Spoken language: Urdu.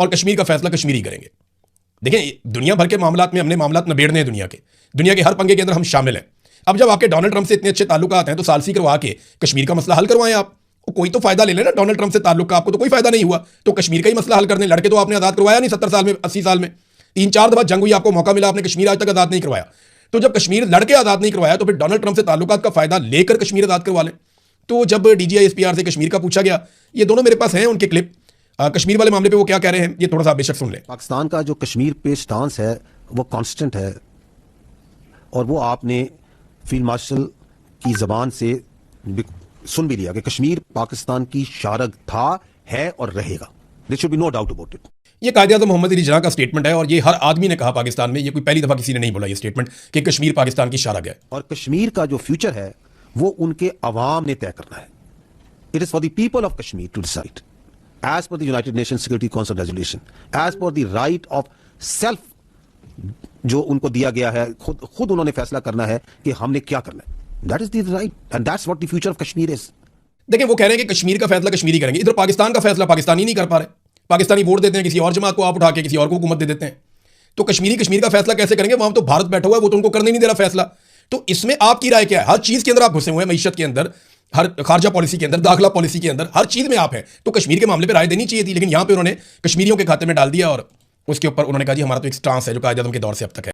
اور کشمیر کا فیصلہ کشمیری کریں گے. دیکھیں دنیا بھر کے معاملات میں ہم نے معاملات نبیڑنے ہیں دنیا کے ہر پنگے کے اندر ہم شامل ہیں. اب جب آپ کے ڈونلڈ ٹرمپ سے اتنے اچھے تعلقات ہیں تو ثالثی کروا کے کشمیر کا مسئلہ حل کروائیں. آپ کوئی تو فائدہ لے لیں نا ڈونلڈ ٹرمپ سے تعلق کا. آپ کو تو کوئی فائدہ نہیں ہوا تو کشمیر کا ہی مسئلہ حل کرنے. لڑکے تو آپ نے آزاد کروایا نہیں 70 سال میں 80 سال میں 3-4 دفعہ جنگ ہوئی, آپ کو موقع ملا, آپ نے کشمیر آج تک آزاد نہیں کروایا. تو جب کشمیر لڑکے آزاد نہیں کروایا تو پھر ڈونلڈ ٹرمپ سے تعلقات کا فائدہ لے کر کشمیر آزاد کروا لیں. تو جب DGI-SPR سے کشمیر کا پوچھا گیا, یہ دونوں میرے پاس ہیں ان کے کلپ, کشمیر والے معاملے پہ وہ کیا کہہ رہے ہیں یہ تھوڑا سا بے شک سن لیں. پاکستان کا جو کشمیر پہ سٹانس ہے وہ کانسٹنٹ ہے, اور وہ آپ نے فیلڈ مارشل کی زبان سے سن بھی لیا کہ کشمیر پاکستان کی شارگ تھا, ہے اور رہے گا. There should be no doubt about it. یہ قائد اعظم محمد علی جناح کا سٹیٹمنٹ ہے, اور یہ ہر آدمی نے کہا پاکستان میں. یہ کوئی پہلی دفعہ کسی نے نہیں بولا یہ سٹیٹمنٹ کہ کشمیر پاکستان کی شارگ ہے. اور کشمیر کا جو فیوچر ہے وہ ان کے عوام نے طے کرنا ہے. It is for the people of Kashmir to decide. As per the United Nations Security Council resolution, as per the right of self جو ان کو دیا گیا ہے, خود انہوں نے فیصلہ کرنا ہے کہ ہم نے کیا کرنا ہے. That is the right and that's what the future of Kashmir is. دیکھیں وہ کہہ رہے ہیں کہ کشمیر کا فیصلہ کشمیری کریں گے. ادھر پاکستان کا فیصلہ پاکستانی نہیں کر پا رہے. پاکستانی ووٹ دیتے ہیں کسی اور جماعت کو, آپ اٹھا کے کسی اور کو حکومت دے دیتے ہیں. تو کشمیر کا فیصلہ کیسے کریں گے؟ وہاں تو بھارت بیٹھا ہوا ہے, وہ تو ان کو کرنے نہیں دے رہا فیصلہ. تو اس میں آپ کی رائے کیا ہے؟ ہر چیز کے اندر آپ گھسے ہوئے ہیں, معیشت کے اندر, ہر خارجہ پالیسی کے اندر, داخلہ پالیسی کے اندر, ہر چیز میں آپ ہیں. تو کشمیر کے معاملے پہ رائے دینی چاہیے تھی, لیکن یہاں پہ انہوں نے کشمیریوں کے کھاتے میں ڈال دیا, اور اس کے اوپر انہوں نے کہا جی ہمارا تو ایک سٹانس ہے جو قائد اعظم کے دور سے اب تک ہے.